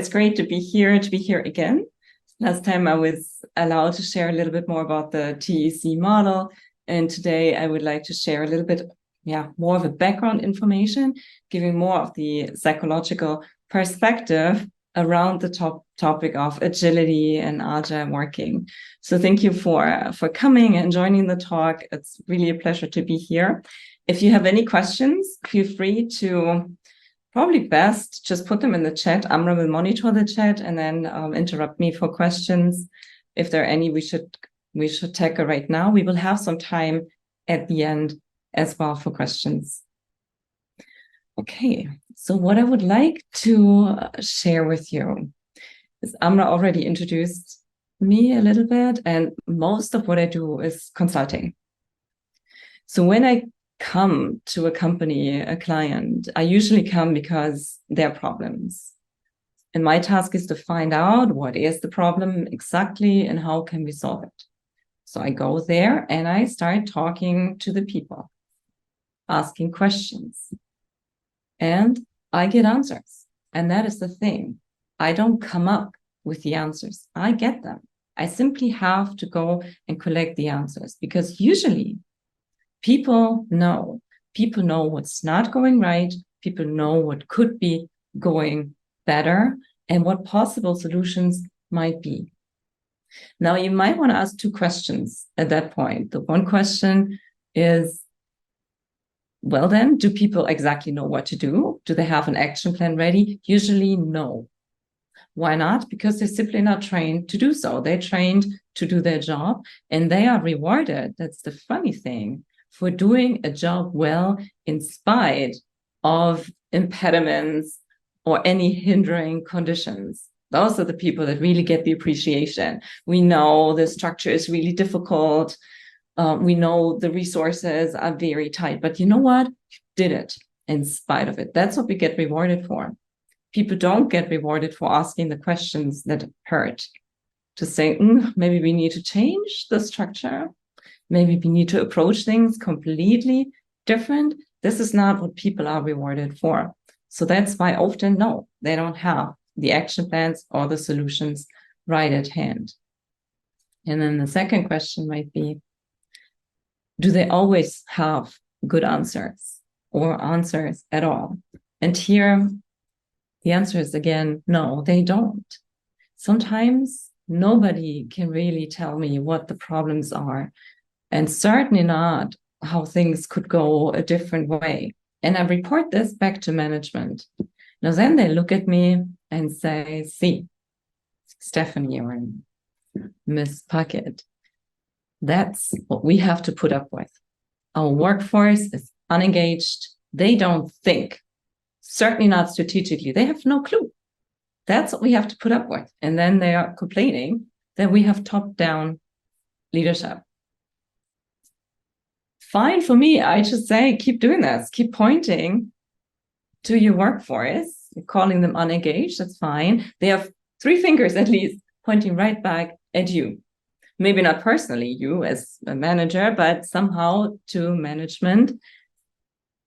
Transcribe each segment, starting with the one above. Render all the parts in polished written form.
It's great to be here again. Last time I was allowed to share a little bit more about the TEC model. And today I would like to share a little bit, more of a background information, giving more of the psychological perspective around the topic of agility and agile working. So thank you for coming and joining the talk. It's really a pleasure to be here. If you have any questions, feel free to probably best just put them in the chat. Amra will monitor the chat and then interrupt me for questions. If there are any we should tackle right now. We will have some time at the end as well for questions. Okay, so what I would like to share with you is Amra already introduced me a little bit, and most of what I do is consulting. So when I come to a company, a client, I usually come because there are problems. And my task is to find out what is the problem exactly and how can we solve it. So I go there and I start talking to the people, asking questions, and I get answers. And that is the thing. I don't come up with the answers. I get them. I simply have to go and collect the answers because usually people know what's not going right. People know what could be going better and what possible solutions might be. Now, you might want to ask two questions at that point. The one question is, well, then, do people exactly know what to do? Do they have an action plan ready? Usually, no. Why not? Because they're simply not trained to do so. They're trained to do their job, and they are rewarded. That's the funny thing, for doing a job well in spite of impediments or any hindering conditions. Those are the people that really get the appreciation. We know the structure is really difficult. We know the resources are very tight, but you know what? You did it in spite of it. That's what we get rewarded for. People don't get rewarded for asking the questions that hurt, to say, maybe we need to change the structure. Maybe we need to approach things completely different. This is not what people are rewarded for. So that's why often, no, they don't have the action plans or the solutions right at hand. And then the second question might be, do they always have good answers or answers at all? And here, the answer is again, no, they don't. Sometimes nobody can really tell me what the problems are, and certainly not how things could go a different way. And I report this back to management. Now then they look at me and say, see, Stefanie or Miss Puckett, that's what we have to put up with. Our workforce is unengaged. They don't think, certainly not strategically. They have no clue. That's what we have to put up with. And then they are complaining that we have top-down leadership. Fine for me. I just say, keep doing this. Keep pointing to your workforce, calling them unengaged. That's fine. They have three fingers at least pointing right back at you. Maybe not personally, you as a manager, but somehow to management,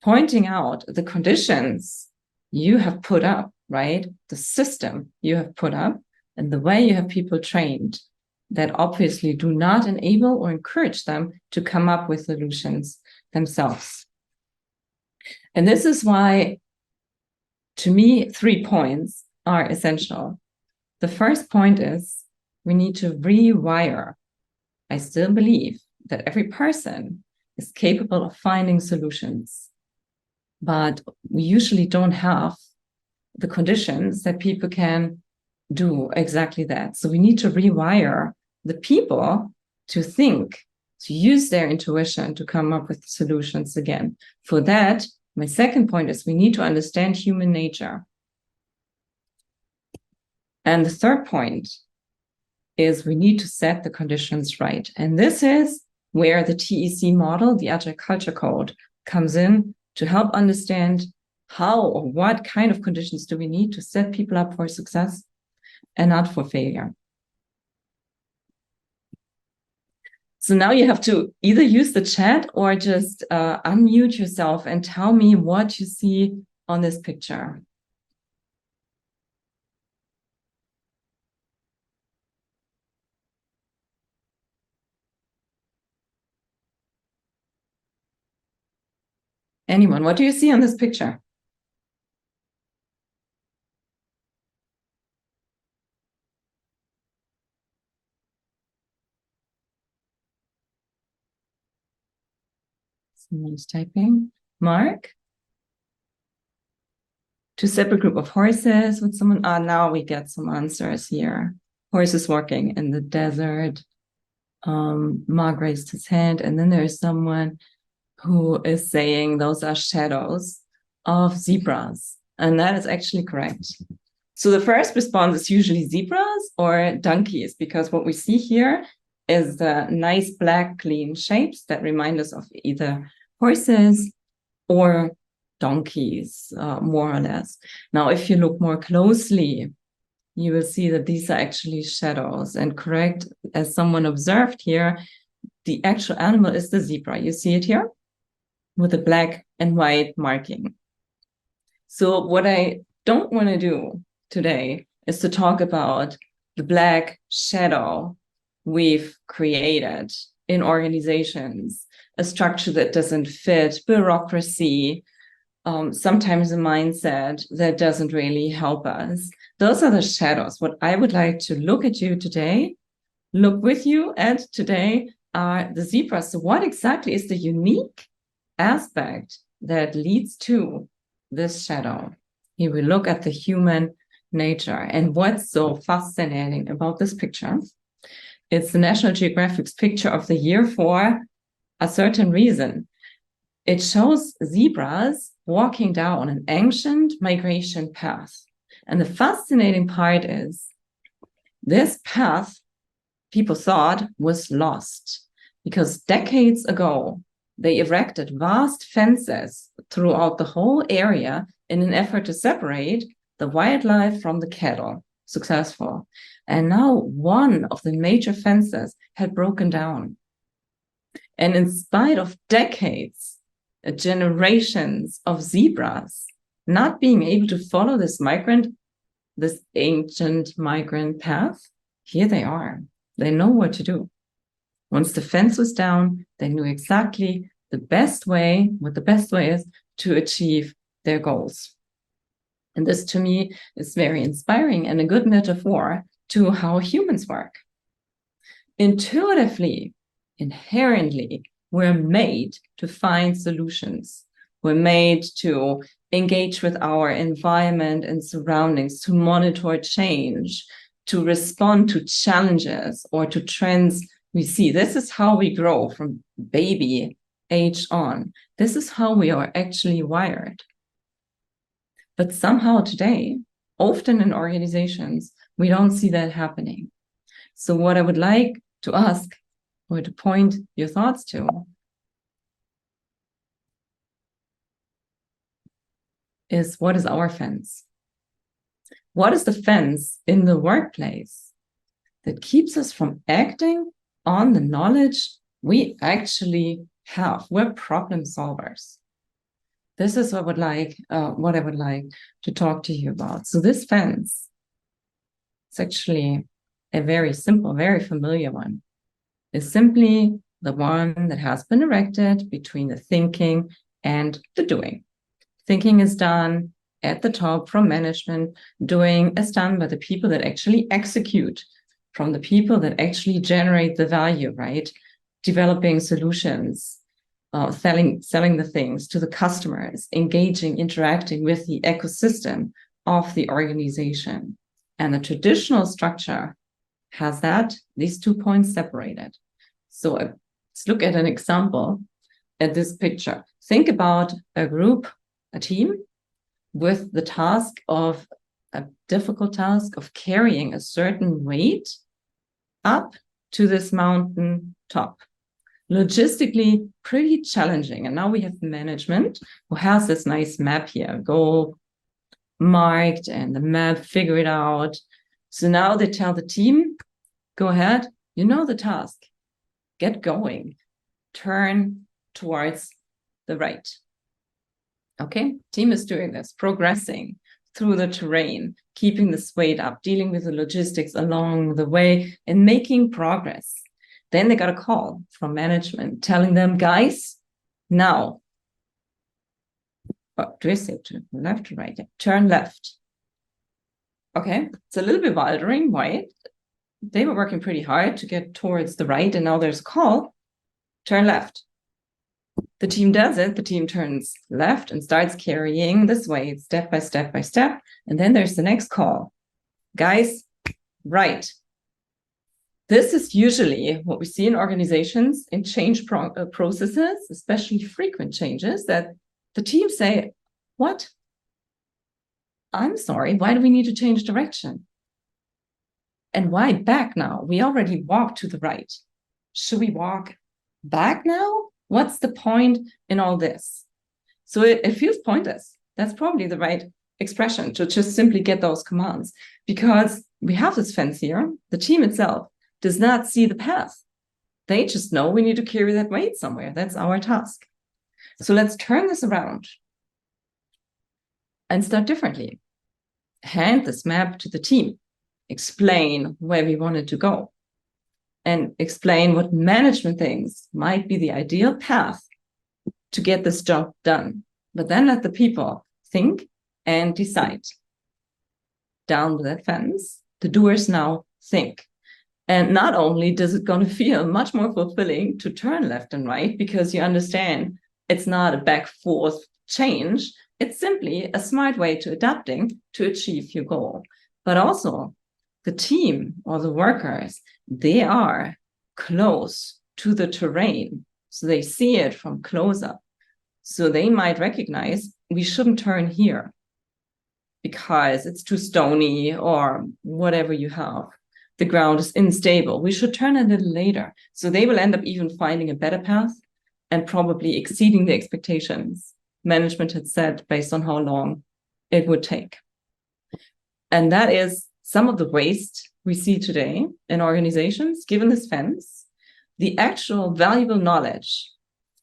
pointing out the conditions you have put up, right? The system you have put up and the way you have people trained that obviously do not enable or encourage them to come up with solutions themselves. And this is why, to me, 3 points are essential. The first point is we need to rewire. I still believe that every person is capable of finding solutions, but we usually don't have the conditions that people can do exactly that. So we need to rewire the people to think, to use their intuition to come up with solutions again. For that, my second point is we need to understand human nature. And the third point is we need to set the conditions right. And this is where the TEC model, the Agile Culture Code, comes in to help understand how or what kind of conditions do we need to set people up for success and not for failure. So now you have to either use the chat or just unmute yourself and tell me what you see on this picture. Anyone, what do you see on this picture? Someone's typing. Mark? Two separate group of horses with someone. Now we get some answers here. Horses walking in the desert. Mark raised his hand, and then there's someone who is saying those are shadows of zebras. And that is actually correct. So the first response is usually zebras or donkeys, because what we see here is the nice black clean shapes that remind us of either horses or donkeys, more or less. Now, if you look more closely, you will see that these are actually shadows. And correct, as someone observed here, the actual animal is the zebra. You see it here with the black and white marking. So what I don't want to do today is to talk about the black shadow we've created in organizations, a structure that doesn't fit, bureaucracy, sometimes a mindset that doesn't really help us. Those are the shadows. What I would like to look with you today are the zebras. So what exactly is the unique aspect that leads to this shadow? Here we look at the human nature. And what's so fascinating about this picture? It's the National Geographic's picture of the year for a certain reason. It shows zebras walking down an ancient migration path. And the fascinating part is this path, people thought, was lost because decades ago, they erected vast fences throughout the whole area in an effort to separate the wildlife from the cattle. Successful. And now one of the major fences had broken down. And in spite of decades, generations of zebras not being able to follow this ancient migrant path, here they are. They know what to do. Once the fence was down, they knew exactly what the best way is to achieve their goals. And this, to me, is very inspiring and a good metaphor to how humans work. Intuitively, inherently, we're made to find solutions. We're made to engage with our environment and surroundings, to monitor change, to respond to challenges or to trends we see. This is how we grow from baby age on. This is how we are actually wired. But somehow today, often in organizations, we don't see that happening. So what I would like to ask or to point your thoughts to is, what is our fence? What is the fence in the workplace that keeps us from acting on the knowledge we actually have? We're problem solvers. This is what I would like to talk to you about. So this fence, it's actually a very simple, very familiar one. It's simply the one that has been erected between the thinking and the doing. Thinking is done at the top from management. Doing is done by the people that actually execute, from the people that actually generate the value, right? Developing solutions, selling the things to the customers, engaging, interacting with the ecosystem of the organization. And the traditional structure has these 2 points separated. So let's look at an example at this picture. Think about a group, a team, with the a difficult task of carrying a certain weight up to this mountain top. Logistically pretty challenging. And now we have management who has this nice map here, goal marked and the map, figure it out. So now they tell the team, go ahead, you know the task, get going, turn towards the right. Okay, team is doing this, progressing through the terrain, keeping this weight up, dealing with the logistics along the way and making progress. Then they got a call from management telling them, guys, now do I say to left or right? Yeah. Turn left. Okay, it's a little bit bewildering, right? They were working pretty hard to get towards the right, and now there's a call, turn left. The team does it, the team turns left and starts carrying this way, step by step by step, and then there's the next call. Guys, right. This is usually what we see in organizations in change processes, especially frequent changes, that the team say, what? I'm sorry, why do we need to change direction? And why back now? We already walked to the right. Should we walk back now? What's the point in all this? So it feels pointless. That's probably the right expression, to just simply get those commands, because we have this fence here. The team itself does not see the path. They just know we need to carry that weight somewhere. That's our task. So let's turn this around and start differently. Hand this map to the team. Explain where we wanted to go. And explain what management thinks might be the ideal path to get this job done. But then let the people think and decide. Down with that fence, the doers now think. And not only does it going to feel much more fulfilling to turn left and right, because you understand it's not a back forth change, it's simply a smart way to adapting to achieve your goal. But also the team or the workers, they are close to the terrain. So they see it from close up. So they might recognize we shouldn't turn here because it's too stony or whatever you have. The ground is unstable. We should turn a little later. So they will end up even finding a better path and probably exceeding the expectations management had set based on how long it would take. And that is some of the waste we see today in organizations. Given this fence, the actual valuable knowledge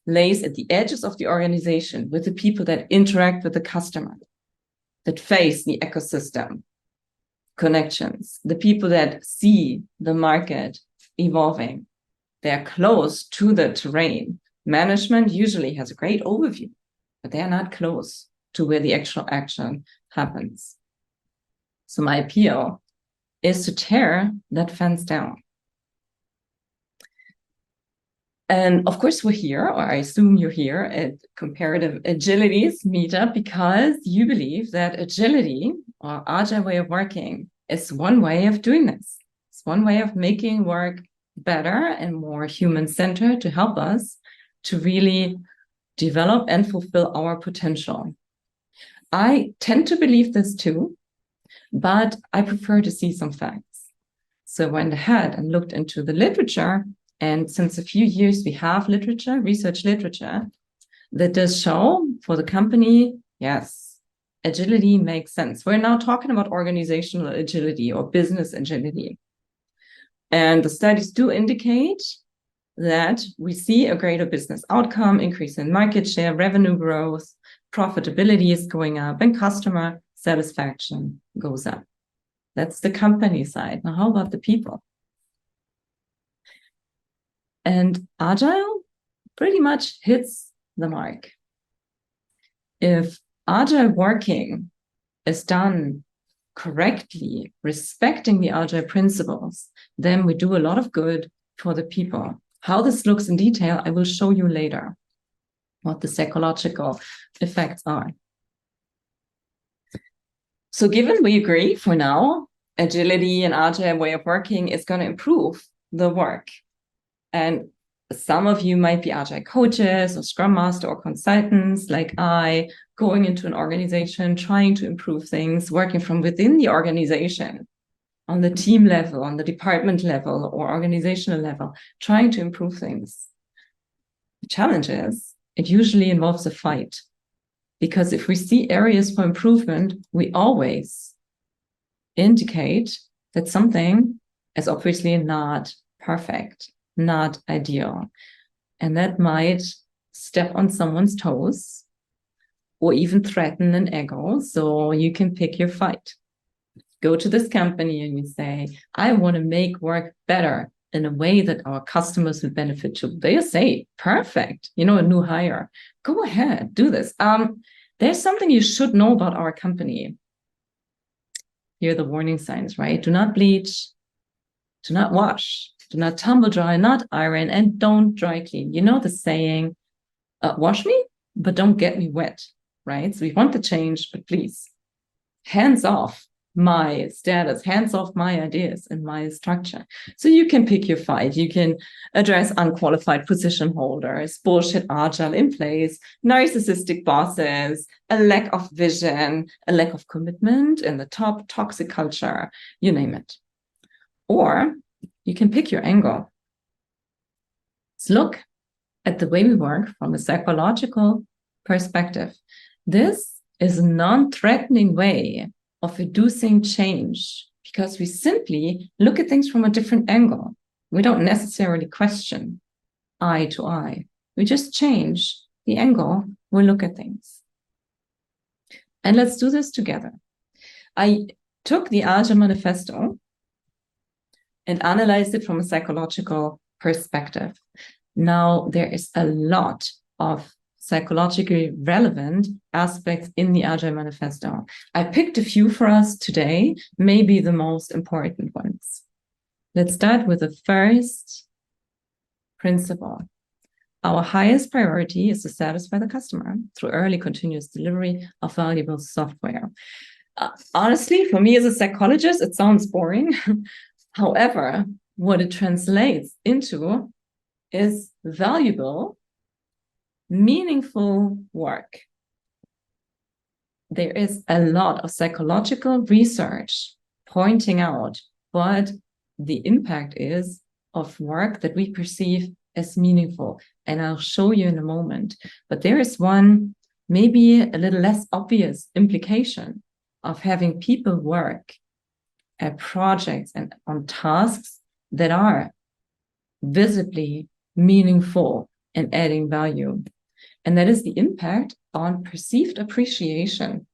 lays at the edges of the organization with the people that interact with the customer, that face the ecosystem connections, the people that see the market evolving. They're close to the terrain. Management usually has a great overview, but they're not close to where the actual action happens. So my appeal is to tear that fence down. And of course, we're here, or I assume you're here at Comparative Agility's meetup because you believe that agility or agile way of working is one way of doing this. It's one way of making work better and more human-centered to help us to really develop and fulfill our potential. I tend to believe this too, but I prefer to see some facts. So I went ahead and looked into the literature. And since a few years, we have literature, research literature, that does show for the company, yes, agility makes sense. We're now talking about organizational agility or business agility. And the studies do indicate that we see a greater business outcome, increase in market share, revenue growth, profitability is going up, and customer satisfaction goes up. That's the company side. Now, how about the people? And Agile pretty much hits the mark. If Agile working is done correctly, respecting the Agile principles, then we do a lot of good for the people. How this looks in detail, I will show you later, what the psychological effects are. So given we agree for now, agility and Agile way of working is going to improve the work. And some of you might be Agile coaches or Scrum Master or consultants like I, going into an organization, trying to improve things, working from within the organization, on the team level, on the department level, or organizational level, trying to improve things. The challenge is, it usually involves a fight. Because if we see areas for improvement, we always indicate that something is obviously not perfect, not ideal. And that might step on someone's toes or even threaten an ego. So you can pick your fight. Go to this company and you say, I want to make work better in a way that our customers will benefit too. They say, perfect, a new hire. Go ahead, do this. there's something you should know about our company. Here are the warning signs, right? Do not bleach, do not wash, do not tumble dry, not iron, and don't dry clean. You know the saying, wash me, but don't get me wet, right? So we want the change, but please, hands off my status, hands off my ideas and my structure. So you can pick your fight. You can address unqualified position holders, bullshit agile in place, narcissistic bosses, a lack of vision, a lack of commitment in the top, toxic culture, you name it. Or you can pick your angle. Let's look at the way we work from a psychological perspective. This is a non-threatening way of reducing change because we simply look at things from a different angle. We don't necessarily question eye to eye. We just change the angle we look at things. And let's do this together. I took the Agile Manifesto and analyzed it from a psychological perspective. Now, there is a lot of psychologically relevant aspects in the Agile Manifesto. I picked a few for us today, maybe the most important ones. Let's start with the first principle. Our highest priority is to satisfy the customer through early continuous delivery of valuable software. Honestly, for me as a psychologist, it sounds boring. However, what it translates into is valuable, meaningful work. There is a lot of psychological research pointing out what the impact is of work that we perceive as meaningful. And I'll show you in a moment. But there is one, maybe a little less obvious implication of having people work at projects and on tasks that are visibly meaningful and adding value. And that is the impact on perceived appreciation.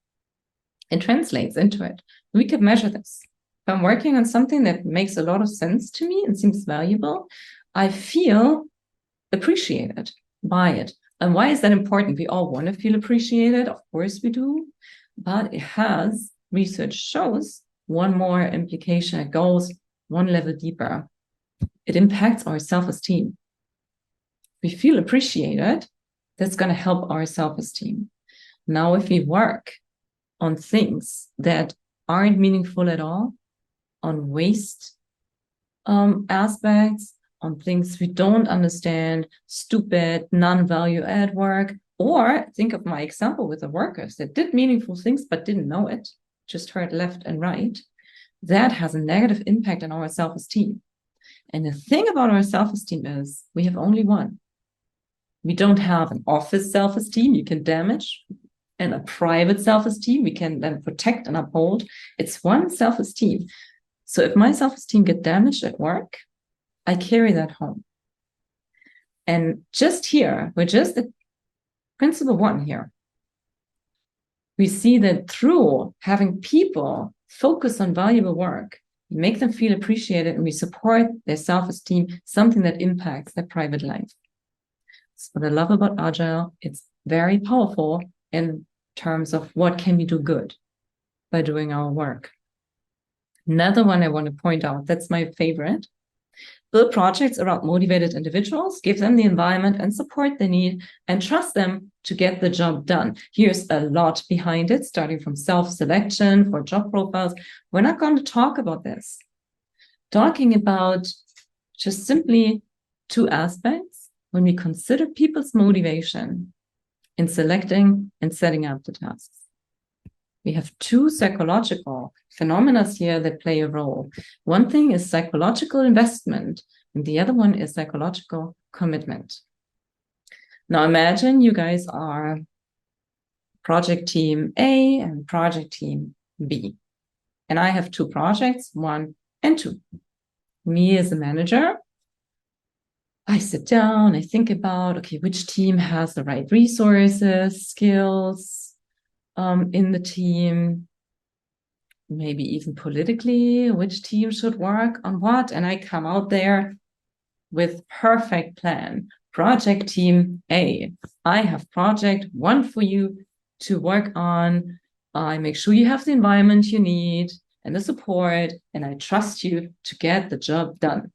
It translates into it. We could measure this. If I'm working on something that makes a lot of sense to me and seems valuable, I feel appreciated by it. And why is that important? We all want to feel appreciated. Of course we do. But it has, research shows, one more implication. It goes one level deeper. It impacts our self-esteem. We feel appreciated. That's going to help our self-esteem. Now, if we work on things that aren't meaningful at all, on waste aspects, on things we don't understand, stupid, non-value add work, or think of my example with the workers that did meaningful things but didn't know it, just heard left and right, that has a negative impact on our self-esteem. And the thing about our self-esteem is we have only one. We don't have an office self-esteem you can damage, and a private self-esteem we can then protect and uphold. It's one self-esteem. So if my self-esteem gets damaged at work, I carry that home. And just here, we're just at principle one here. We see that through having people focus on valuable work, we make them feel appreciated and we support their self-esteem, something that impacts their private life. That's what I love about Agile. It's very powerful in terms of what can we do good by doing our work. Another one I want to point out, that's my favorite. Build projects around motivated individuals, give them the environment and support they need, and trust them to get the job done. Here's a lot behind it, starting from self-selection for job profiles. We're not going to talk about this. Talking about just simply two aspects when we consider people's motivation in selecting and setting up the tasks. We have two psychological phenomena here that play a role. One thing is psychological investment, and the other one is psychological commitment. Now imagine you guys are project team A and project team B. And I have two projects, 1 and 2. Me as a manager, I sit down, I think about, okay, which team has the right resources, skills, in the team, maybe even politically, which team should work on what, and I come out there with perfect plan. Project team A, I have project 1 for you, to work on. I make sure you have the environment you need and the support, and I trust you to get the job done.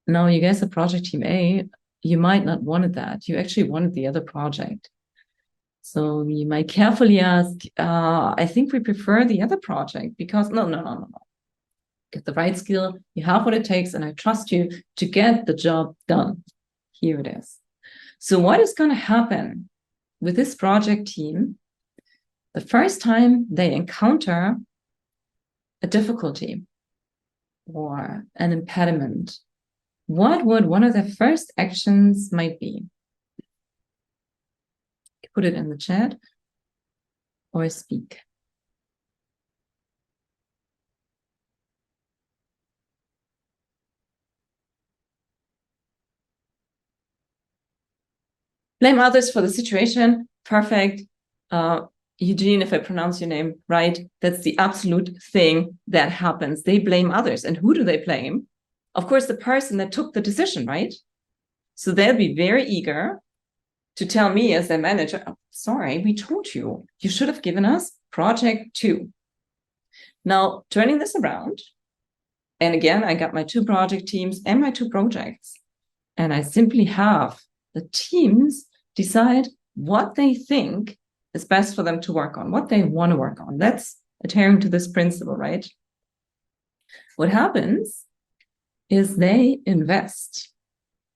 Now, you guys are project team A, you might not wanted that. You actually wanted the other project. So you might carefully ask, I think we prefer the other project because no. Get the right skill, you have what it takes, and I trust you to get the job done. Here it is. So what is going to happen with this project team the first time they encounter a difficulty or an impediment? What would one of their first actions might be? Put it in the chat or speak. Blame others for the situation. Perfect. Eugene, if I pronounce your name right, that's the absolute thing that happens. They blame others. And who do they blame? Of course, the person that took the decision, right? So they'll be very eager to tell me as their manager, oh, sorry, we told you, you should have given us project 2. Now, turning this around, and again, I got my 2 project teams and my 2 projects, and I simply have the teams decide what they think is best for them to work on, what they want to work on. That's adhering to this principle, right? What happens is they invest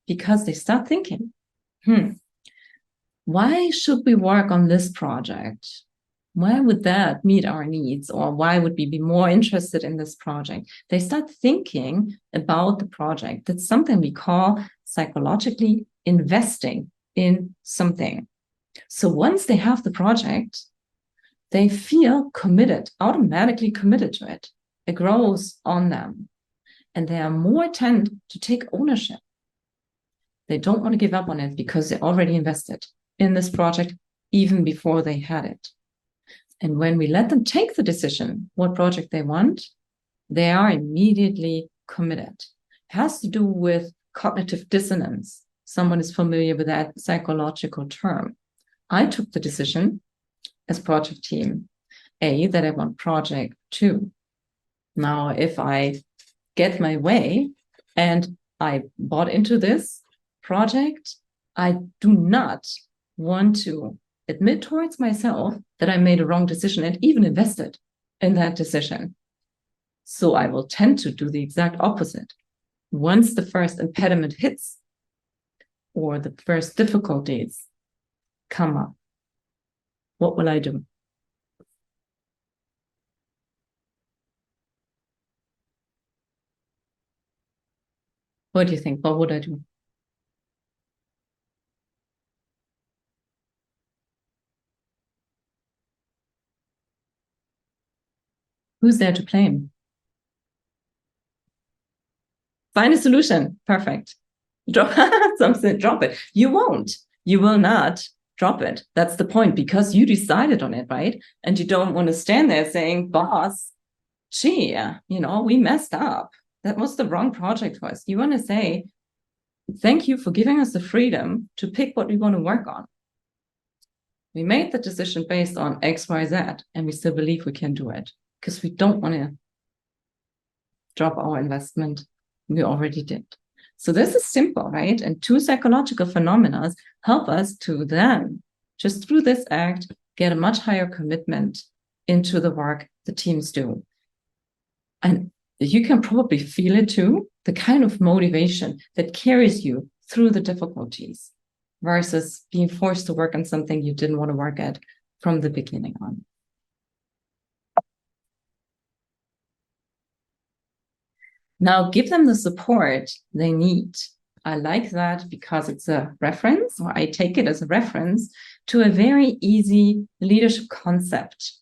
because they start thinking, why should we work on this project? Why would that meet our needs? Or why would we be more interested in this project? They start thinking about the project. That's something we call psychologically investing in something. So once they have the project, they feel committed, automatically committed to it. It grows on them. And they are more tend to take ownership. They don't want to give up on it because they already invested in this project even before they had it. And when we let them take the decision what project they want, they are immediately committed. It has to do with cognitive dissonance. Someone is familiar with that psychological term. I took the decision as project team A that I want project 2. Now, if I get my way and I bought into this project, I do not want to admit towards myself that I made a wrong decision and even invested in that decision. So I will tend to do the exact opposite. Once the first impediment hits or the first difficulties come up, what will I do? What do you think? What would I do? Who's there to blame? Find a solution. Perfect. Drop it. You won't. You will not drop it. That's the point, because you decided on it, right? And you don't want to stand there saying, boss, gee, we messed up. That was the wrong project for us. You want to say, thank you for giving us the freedom to pick what we want to work on. We made the decision based on X, Y, Z, and we still believe we can do it because we don't want to drop our investment. We already did. So this is simple, right? And 2 psychological phenomena help us to then, just through this act, get a much higher commitment into the work the teams do. And you can probably feel it too, the kind of motivation that carries you through the difficulties versus being forced to work on something you didn't want to work at from the beginning on. Now give them the support they need. I like that because it's a reference, or I take it as a reference to a very easy leadership concept.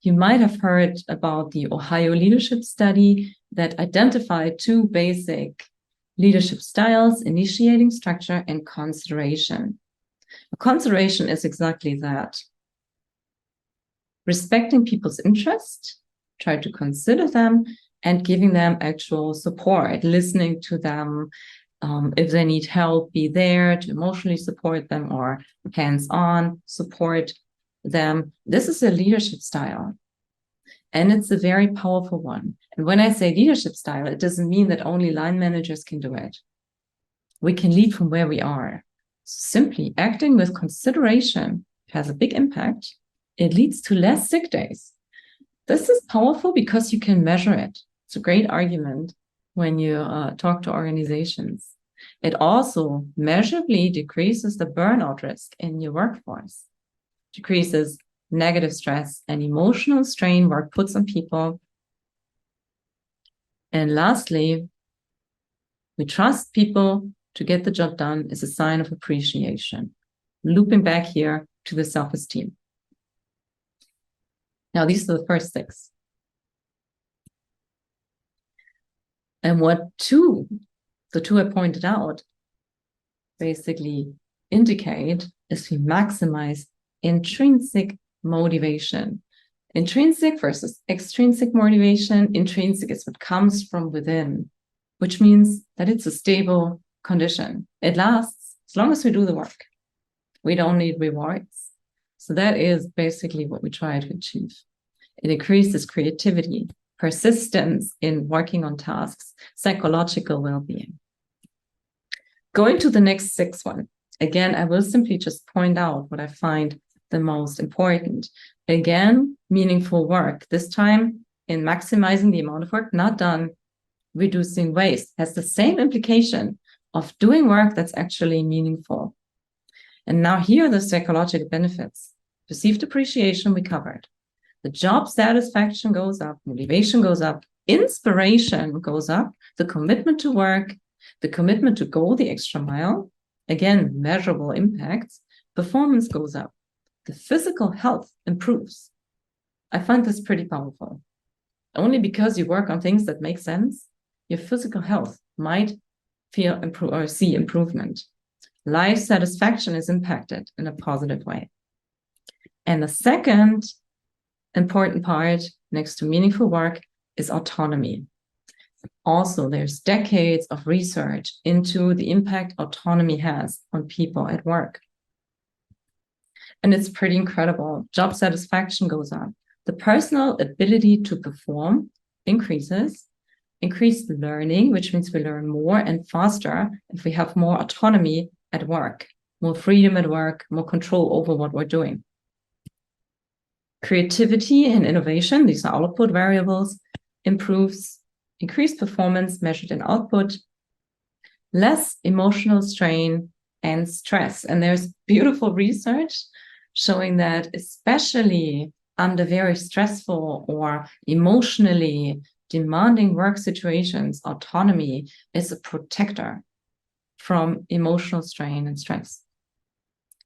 You might have heard about the Ohio leadership study that identified 2 basic leadership styles: initiating, structure, and consideration. Consideration is exactly that. Respecting people's interest, try to consider them, and giving them actual support, listening to them, If they need help, be there to emotionally support them or hands-on support them. This is a leadership style. And it's a very powerful one. And when I say leadership style, it doesn't mean that only line managers can do it. We can lead from where we are. Simply acting with consideration has a big impact. It leads to less sick days. This is powerful because you can measure it. It's a great argument when you talk to organizations. It also measurably decreases the burnout risk in your workforce, decreases negative stress and emotional strain work puts on people. And lastly, we trust people to get the job done is a sign of appreciation. Looping back here to the self-esteem. Now, these are the first 6. And what the two I pointed out, basically indicate is we maximize intrinsic motivation. Intrinsic versus extrinsic motivation. Intrinsic is what comes from within, which means that it's a stable condition. It lasts as long as we do the work. We don't need rewards. So that is basically what we try to achieve. It increases creativity, persistence in working on tasks, psychological well-being. Going to the next 6 one. Again, I will simply just point out what I find the most important. Again, meaningful work. This time in maximizing the amount of work not done, reducing waste has the same implication of doing work that's actually meaningful. And now here are the psychological benefits. Perceived appreciation we covered. The job satisfaction goes up, motivation goes up, inspiration goes up, the commitment to work, the commitment to go the extra mile, again, measurable impacts, performance goes up, the physical health improves. I find this pretty powerful. Only because you work on things that make sense, your physical health might see improvement. Life satisfaction is impacted in a positive way. And the second important part next to meaningful work is autonomy. Also, there's decades of research into the impact autonomy has on people at work. And it's pretty incredible. Job satisfaction goes up. The personal ability to perform increases. Increased learning, which means we learn more and faster if we have more autonomy at work, more freedom at work, more control over what we're doing. Creativity and innovation, these are output variables, improves. Increased performance measured in output, less emotional strain and stress. And there's beautiful research showing that especially under very stressful or emotionally demanding work situations, autonomy is a protector from emotional strain and stress.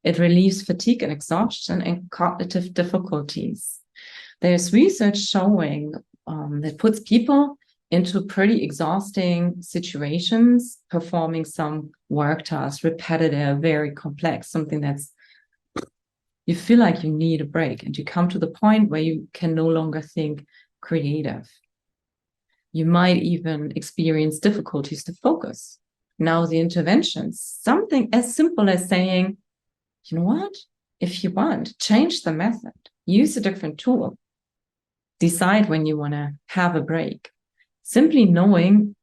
It relieves fatigue and exhaustion and cognitive difficulties. There's research showing that puts people into pretty exhausting situations, performing some work tasks, repetitive, very complex, something that's, you feel like you need a break and you come to the point where you can no longer think creative. You might even experience difficulties to focus. Now the interventions, something as simple as saying, you know what, if you want, change the method, use a different tool, decide when you want to have a break. Simply knowing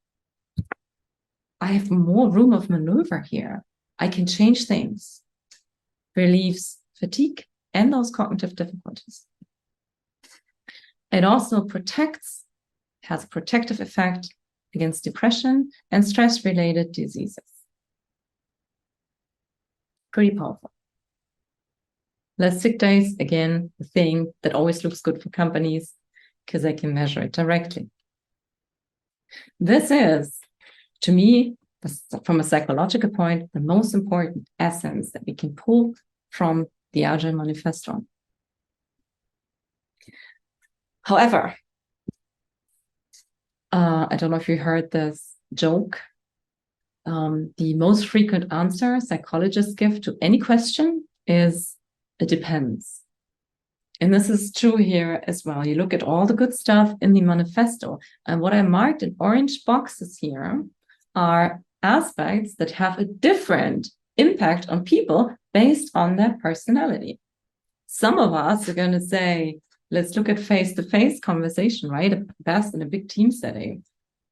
I have more room of maneuver here, I can change things, relieves fatigue and those cognitive difficulties. It also has a protective effect against depression and stress-related diseases. Pretty powerful. Less sick days, again, the thing that always looks good for companies because they can measure it directly. This is, to me, from a psychological point, the most important essence that we can pull from the Agile Manifesto. However, I don't know if you heard this joke. The most frequent answer psychologists give to any question is, it depends. And this is true here as well. You look at all the good stuff in the manifesto, and what I marked in orange boxes here are aspects that have a different impact on people based on their personality. Some of us are going to say, let's look at face-to-face conversation, right? Best in a big team setting.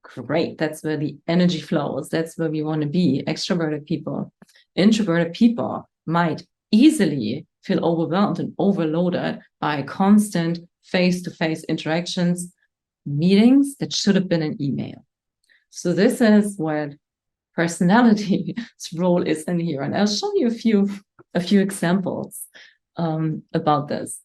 Great. That's where the energy flows. That's where we want to be. Extroverted people. Introverted people might easily feel overwhelmed and overloaded by constant face-to-face interactions, meetings that should have been an email. So this is what personality's role is in here. And I'll show you a few examples about this.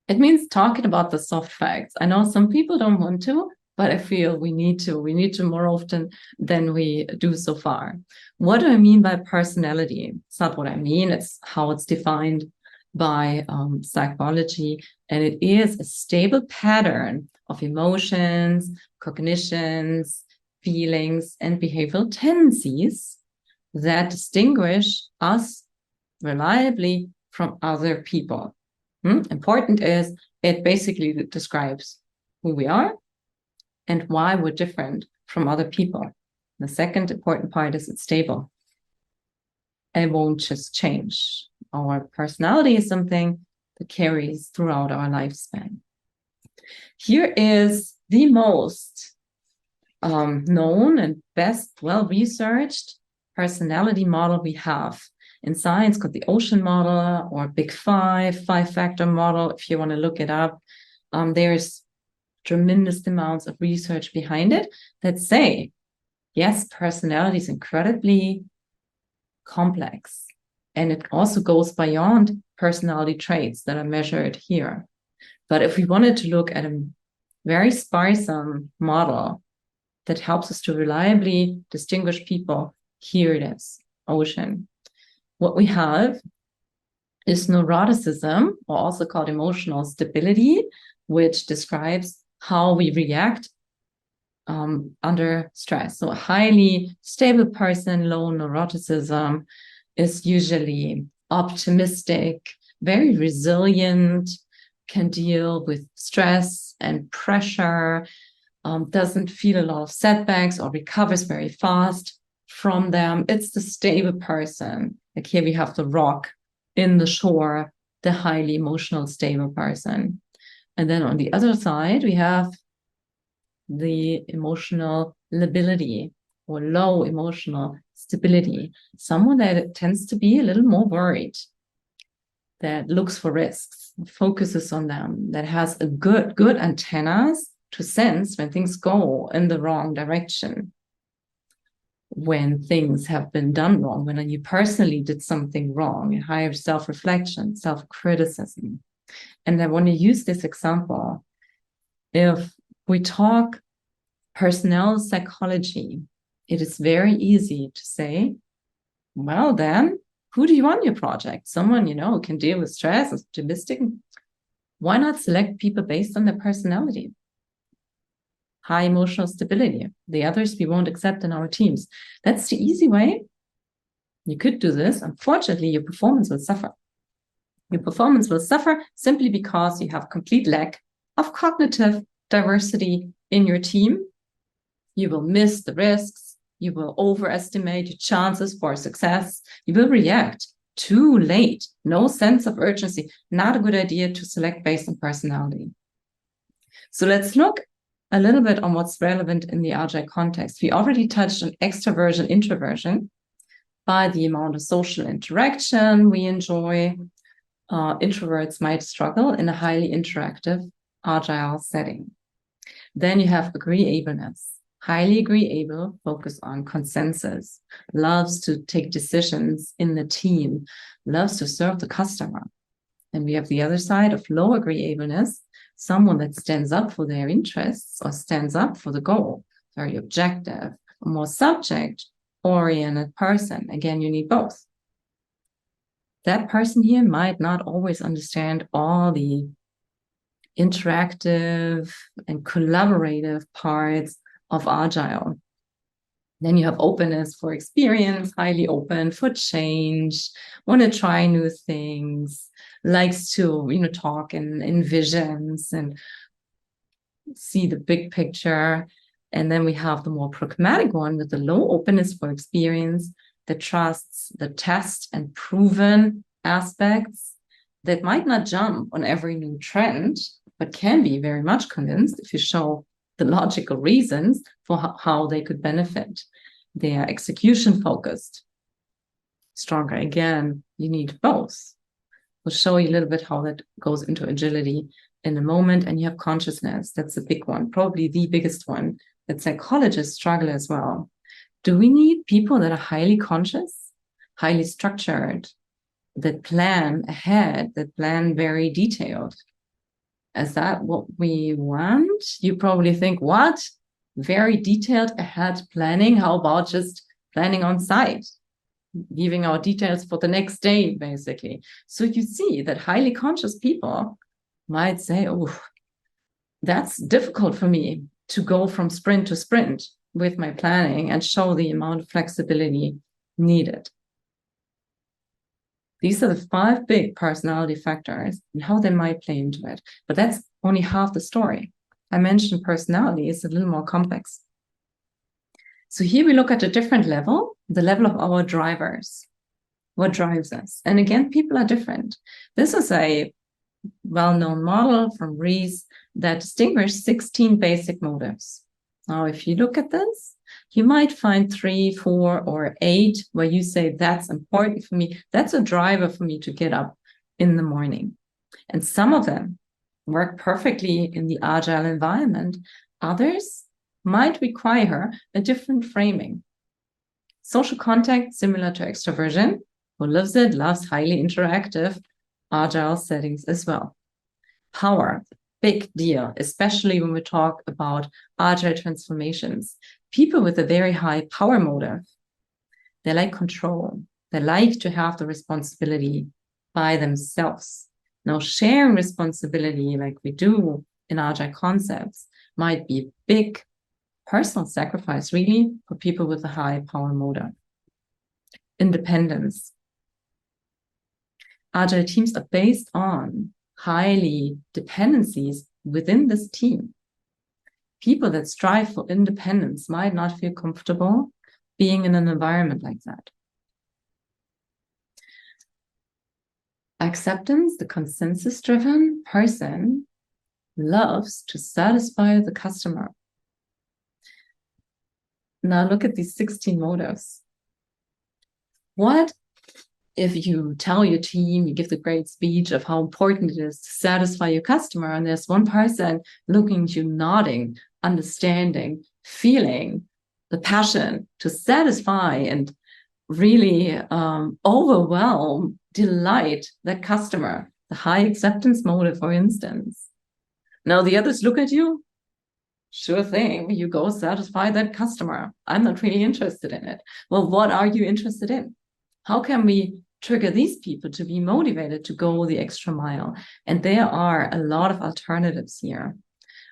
It means talking about the soft facts. I know some people don't want to, but I feel we need to. We need to more often than we do so far. What do I mean by personality? It's not what I mean. It's how it's defined by psychology. And it is a stable pattern of emotions, cognitions, feelings, and behavioral tendencies that distinguish us reliably from other people. Important is it basically describes who we are and why we're different from other people. The second important part is it's stable. It won't just change. Our personality is something that carries throughout our lifespan. Here is the most known and best well-researched personality model we have. In science, called the ocean model or big five-factor model, if you want to look it up. There's tremendous amounts of research behind it that say, yes, personality is incredibly complex. And it also goes beyond personality traits that are measured here. But if we wanted to look at a very sparsome model that helps us to reliably distinguish people, here it is, ocean. What we have is neuroticism, or also called emotional stability, which describes how we react under stress. So a highly stable person, low neuroticism, is usually optimistic, very resilient, can deal with stress and pressure, doesn't feel a lot of setbacks or recovers very fast from them. It's the stable person. Like here we have the rock in the shore, the highly emotional, stable person. And then on the other side, we have the emotional lability or low emotional stability, someone that tends to be a little more worried, that looks for risks, focuses on them, that has a good antennas to sense when things go in the wrong direction, when things have been done wrong, when you personally did something wrong, higher self-reflection, self-criticism. And I want to use this example. If we talk personnel psychology, it is very easy to say, well, then, who do you want your project? Someone, who can deal with stress, is optimistic. Why not select people based on their personality? High emotional stability. The others we won't accept in our teams. That's the easy way. You could do this. Unfortunately, your performance will suffer. Your performance will suffer simply because you have complete lack of cognitive diversity in your team. You will miss the risks. You will overestimate your chances for success. You will react too late. No sense of urgency. Not a good idea to select based on personality. So let's look a little bit on what's relevant in the Agile context. We already touched on extroversion, introversion. By the amount of social interaction we enjoy, introverts might struggle in a highly interactive Agile setting. Then you have agreeableness. Highly agreeable, focus on consensus, loves to take decisions in the team, loves to serve the customer. And we have the other side of low agreeableness, someone that stands up for their interests or stands up for the goal, very objective, a more subject-oriented person. Again, you need both. That person here might not always understand all the interactive and collaborative parts of Agile. Then you have openness for experience, highly open for change, want to try new things, likes to, talk in visions and see the big picture. And then we have the more pragmatic one with the low openness for experience, that trusts the test and proven aspects, that might not jump on every new trend, but can be very much convinced if you show the logical reasons for how they could benefit. They are execution focused. Stronger. Again, you need both. We'll show you a little bit how that goes into agility in a moment. And you have consciousness. That's a big one, probably the biggest one that psychologists struggle as well. Do we need people that are highly conscious, highly structured, that plan ahead, that plan very detailed? Is that what we want? You probably think, what? Very detailed ahead planning? How about just planning on site? Giving out details for the next day, basically. So you see that highly conscious people might say, oh, that's difficult for me to go from sprint to sprint with my planning and show the amount of flexibility needed. These are the 5 big personality factors and how they might play into it. But that's only half the story. I mentioned personality is a little more complex. So here we look at a different level, the level of our drivers. What drives us? And again, people are different. This is a well-known model from Rees that distinguishes 16 basic motives. Now, if you look at this, you might find 3, 4, or 8 where you say, that's important for me. That's a driver for me to get up in the morning. And some of them work perfectly in the agile environment. Others might require a different framing. Social contact, similar to extroversion. Who lives it, loves highly interactive, agile settings as well. Power, big deal, especially when we talk about agile transformations. People with a very high power motive, they like control. They like to have the responsibility by themselves. Now, sharing responsibility like we do in agile concepts might be big personal sacrifice, really, for people with a high power motive. Independence. Agile teams are based on highly dependencies within this team. People that strive for independence might not feel comfortable being in an environment like that. Acceptance, the consensus-driven person loves to satisfy the customer. Now look at these 16 motives. What if you tell your team, you give the great speech of how important it is to satisfy your customer, and there's one person looking at you, nodding, understanding, feeling the passion to satisfy and really overwhelm, delight that customer, the high acceptance motive, for instance. Now the others look at you, sure thing, you go satisfy that customer. I'm not really interested in it. Well, what are you interested in? How can we trigger these people to be motivated to go the extra mile? And there are a lot of alternatives here.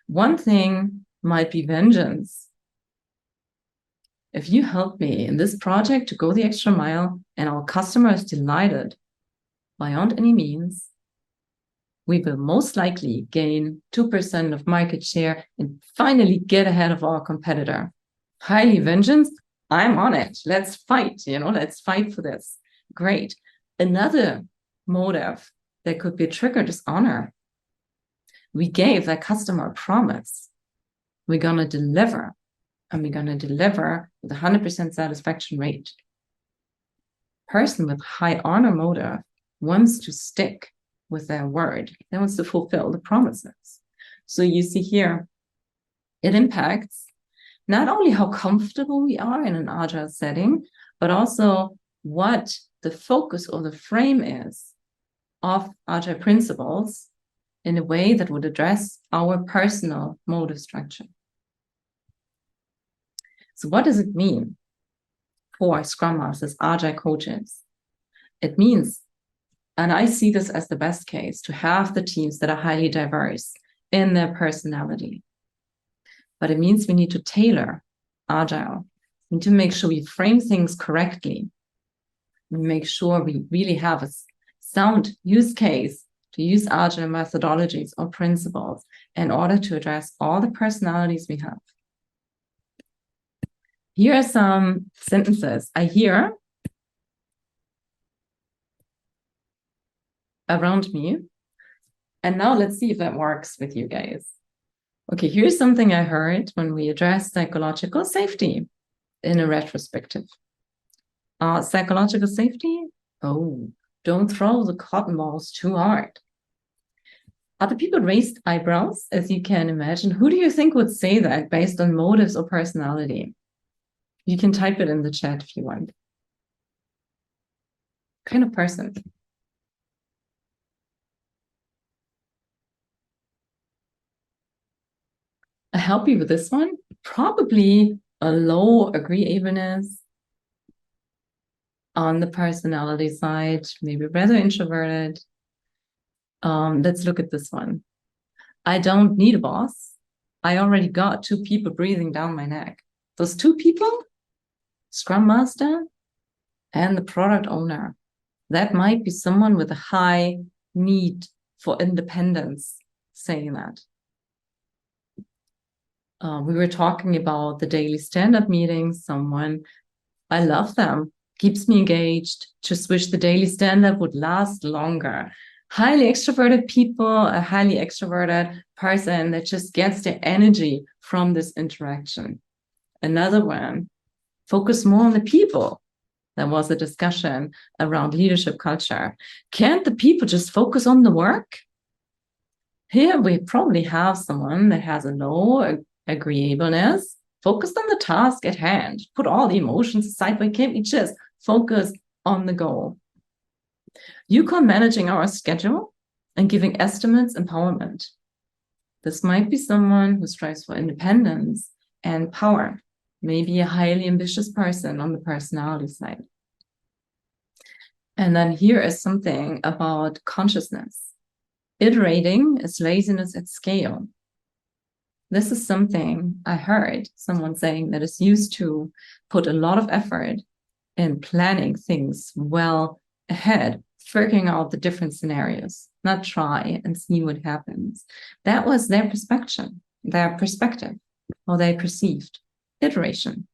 One thing might be vengeance. If you help me in this project to go the extra mile and our customer is delighted, beyond any means, we will most likely gain 2% of market share and finally get ahead of our competitor. Highly vengeance, I'm on it. Let's fight, let's fight for this. Great. Another motive that could be triggered is honor. We gave that customer a promise. We're going to deliver, and we're going to deliver with 100% satisfaction rate. Person with high honor motive wants to stick with their word. They wants to fulfill the promises. So you see here, it impacts not only how comfortable we are in an agile setting, but also what the focus or the frame is of agile principles in a way that would address our personal motive structure. So what does it mean for Scrum Masters, Agile Coaches? It means, and I see this as the best case, to have the teams that are highly diverse in their personality. But it means we need to tailor Agile. We need to make sure we frame things correctly. We make sure we really have a sound use case to use Agile methodologies or principles in order to address all the personalities we have. Here are some sentences I hear around me. And now let's see if that works with you guys. Okay, here's something I heard when we addressed psychological safety in a retrospective. Psychological safety? Oh, don't throw the cotton balls too hard. Other people raised eyebrows, as you can imagine. Who do you think would say that based on motives or personality? You can type it in the chat if you want. What kind of person? I help you with this one. Probably a low agreeableness on the personality side, maybe rather introverted. Let's look at this one. I don't need a boss. I already got 2 people breathing down my neck. Those 2 people, Scrum Master and the product owner. That might be someone with a high need for independence saying that. We were talking about the daily stand-up meetings. Someone, I love them, keeps me engaged. Just wish the daily stand-up would last longer. Highly extroverted people, a highly extroverted person that just gets their energy from this interaction. Another one, focus more on the people. There was a discussion around leadership culture. Can't the people just focus on the work? Here we probably have someone that has a low agreeableness, focused on the task at hand, put all the emotions aside, but can't we just focus on the goal? You call managing our schedule and giving estimates empowerment. This might be someone who strives for independence and power, maybe a highly ambitious person on the personality side. And then here is something about consciousness. Iterating is laziness at scale. This is something I heard someone saying that is used to put a lot of effort in planning things well ahead, figuring out the different scenarios, not try and see what happens. That was their perspective, how they perceived iteration.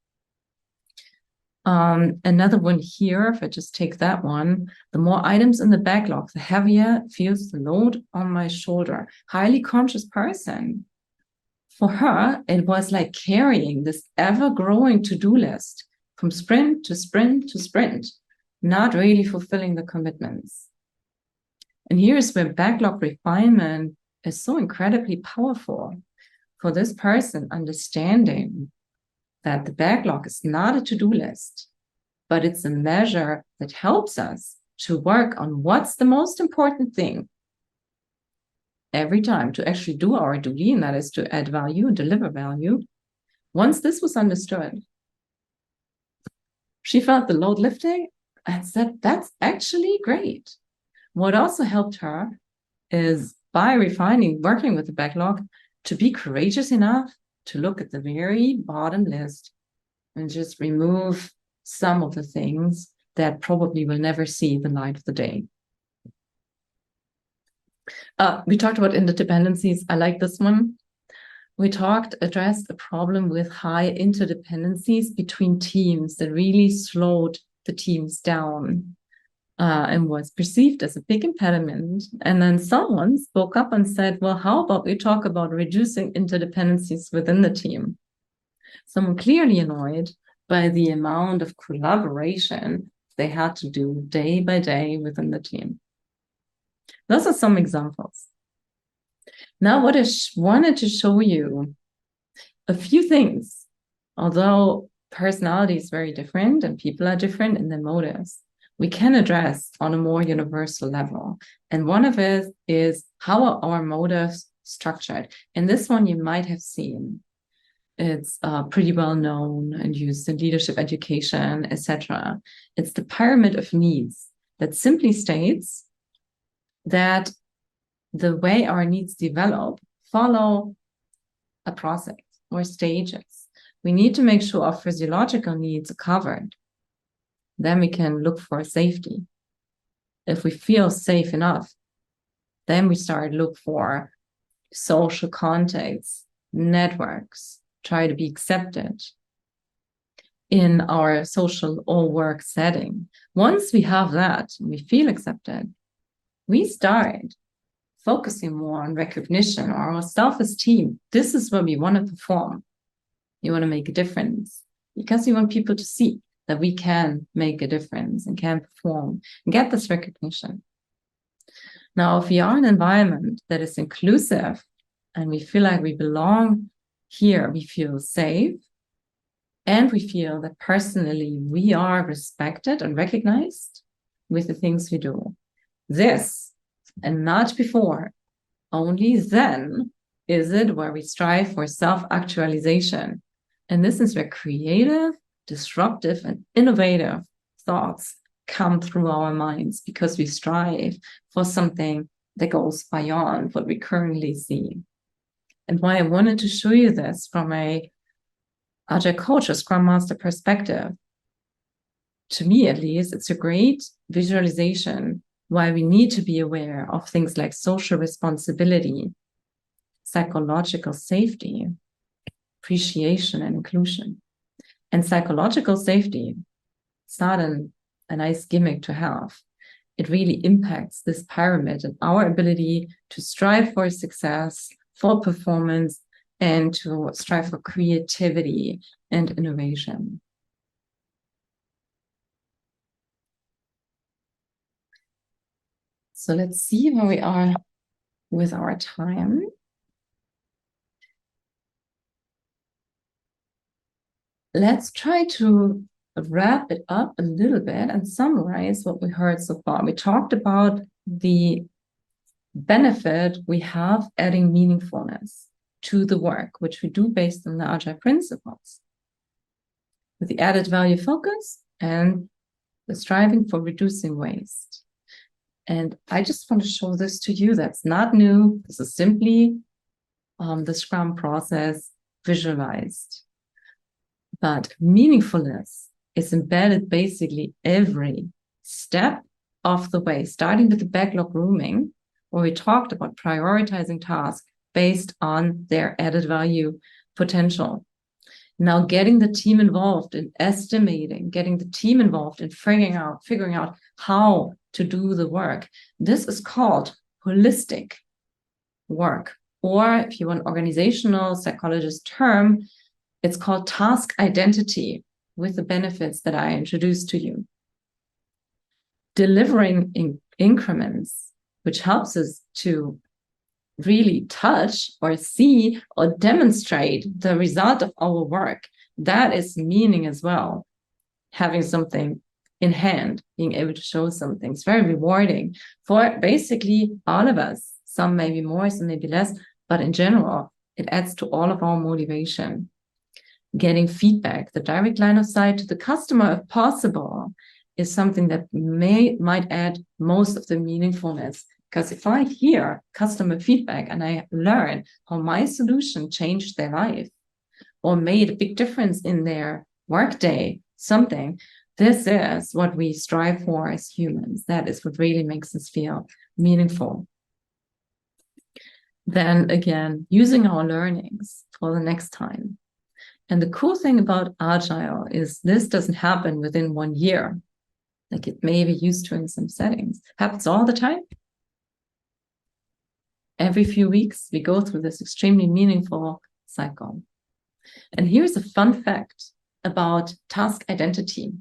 Another one here, if I just take that one, the more items in the backlog, the heavier feels the load on my shoulder. Highly conscious person. For her, it was like carrying this ever-growing to-do list from sprint to sprint to sprint, not really fulfilling the commitments. And here's where backlog refinement is so incredibly powerful. For this person, understanding that the backlog is not a to-do list, but it's a measure that helps us to work on what's the most important thing every time to actually do our duty, and that is to add value and deliver value. Once this was understood, she felt the load lifting and said, that's actually great. What also helped her is by refining, working with the backlog, to be courageous enough to look at the very bottom list and just remove some of the things that probably will never see the light of the day. We talked about interdependencies. I like this one. We addressed a problem with high interdependencies between teams that really slowed the teams down and was perceived as a big impediment. And then someone spoke up and said, well, how about we talk about reducing interdependencies within the team? Someone clearly annoyed by the amount of collaboration they had to do day by day within the team. Those are some examples. Now, what I wanted to show you a few things, although personality is very different and people are different in their motives, we can address on a more universal level. And one of it is how are our motives structured? And this one you might have seen. It's pretty well known and used in leadership education, etc. It's the pyramid of needs that simply states that the way our needs develop follow a process or stages. We need to make sure our physiological needs are covered. Then we can look for safety. If we feel safe enough, then we start look for social contacts, networks, try to be accepted. in our social or work setting. Once we have that, we feel accepted, we start focusing more on recognition or our self-esteem. This is where we want to perform. You want to make a difference because you want people to see that we can make a difference and can perform and get this recognition. Now, if we are in an environment that is inclusive and we feel like we belong here, we feel safe, and we feel that personally we are respected and recognized with the things we do. This, and not before, only then is it where we strive for self-actualization. And this is where creative, disruptive, and innovative thoughts come through our minds because we strive for something that goes beyond what we currently see. And why I wanted to show you this from a Agile Coach or Scrum Master perspective, to me at least, it's a great visualization why we need to be aware of things like social responsibility, psychological safety, appreciation, and inclusion. And psychological safety, it's not a nice gimmick to have. It really impacts this pyramid and our ability to strive for success, for performance, and to strive for creativity and innovation. So let's see where we are with our time. Let's try to wrap it up a little bit and summarize what we heard so far. We talked about the benefit we have adding meaningfulness to the work, which we do based on the Agile principles, with the added value focus and the striving for reducing waste. And I just want to show this to you. That's not new. This is simply the Scrum process visualized. But meaningfulness is embedded basically every step of the way, starting with the backlog grooming, where we talked about prioritizing tasks based on their added value potential. Now getting the team involved in estimating, getting the team involved in figuring out how to do the work. This is called holistic work, or if you want organizational psychologist term, it's called task identity, with the benefits that I introduced to you. Delivering in increments, which helps us to really touch or see or demonstrate the result of our work. That is meaning as well. Having something in hand, being able to show something. It's very rewarding for basically all of us. Some maybe more, some maybe less, but in general, it adds to all of our motivation. Getting feedback, the direct line of sight to the customer, if possible, is something that might add most of the meaningfulness. Because if I hear customer feedback and I learn how my solution changed their life or made a big difference in their workday, something, this is what we strive for as humans. That is what really makes us feel meaningful. Then again, using our learnings for the next time. And the cool thing about Agile is this doesn't happen within 1 year, like it may be used to in some settings. It happens all the time. Every few weeks, we go through this extremely meaningful cycle. And here's a fun fact about task identity,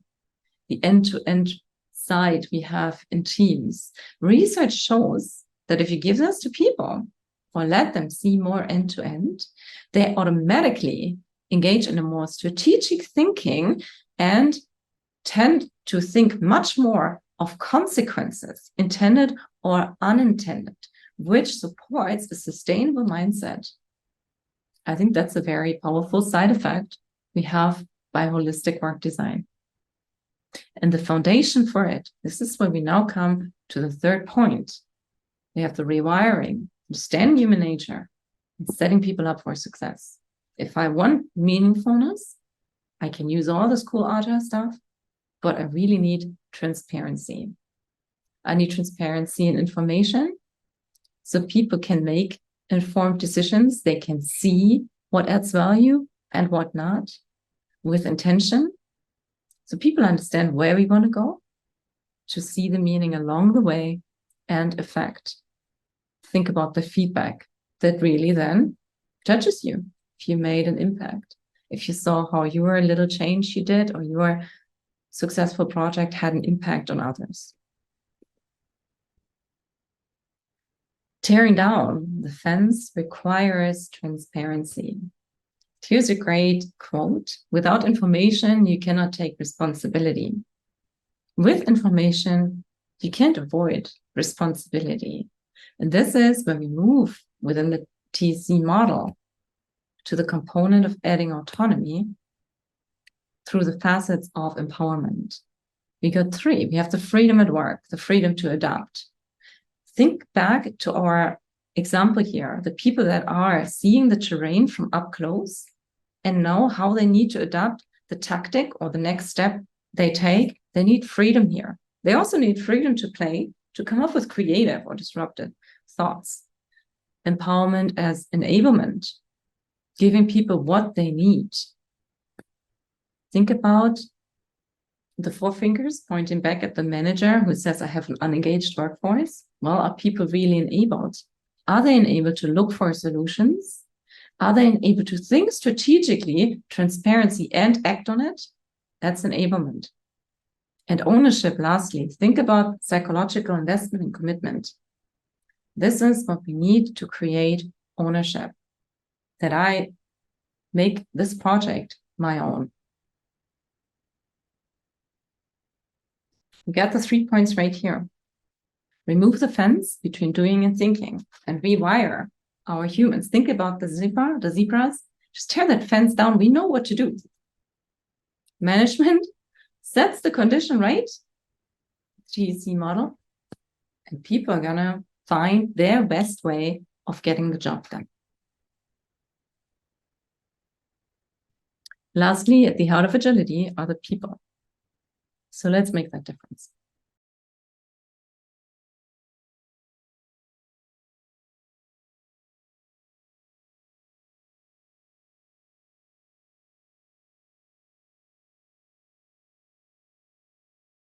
the end-to-end side we have in teams. Research shows that if you give this to people or let them see more end-to-end, they automatically engage in a more strategic thinking and tend to think much more of consequences, intended or unintended, which supports a sustainable mindset. I think that's a very powerful side effect we have by holistic work design. And the foundation for it, this is where we now come to the third point. We have the rewiring, understanding human nature, and setting people up for success. If I want meaningfulness, I can use all this cool Agile stuff, but I really need transparency. I need transparency in information so people can make informed decisions. They can see what adds value and what not with intention. So people understand where we want to go, to see the meaning along the way, and effect. Think about the feedback that really then touches you. If you made an impact, if you saw how your little change you did or your successful project had an impact on others. Tearing down the fence requires transparency. Here's a great quote. Without information, you cannot take responsibility. With information, you can't avoid responsibility. And this is when we move within the TC model to the component of adding autonomy through the facets of empowerment. We got three. We have the freedom at work, the freedom to adapt. Think back to our example here, the people that are seeing the terrain from up close and know how they need to adapt the tactic or the next step they take. They need freedom here. They also need freedom to play, to come up with creative or disruptive thoughts. Empowerment as enablement, giving people what they need. Think about the four fingers pointing back at the manager who says, I have an unengaged workforce. Well, are people really enabled? Are they enabled to look for solutions? Are they enabled to think strategically, transparency, and act on it? That's enablement. And ownership, lastly, think about psychological investment and commitment. This is what we need to create ownership, that I make this project my own. We got the 3 points right here. Remove the fence between doing and thinking and rewire our humans. Think about the zebras. Just tear that fence down. We know what to do. Management sets the condition right, GEC model, and people are gonna find their best way of getting the job done. Lastly, at the heart of agility are the people. So let's make that difference.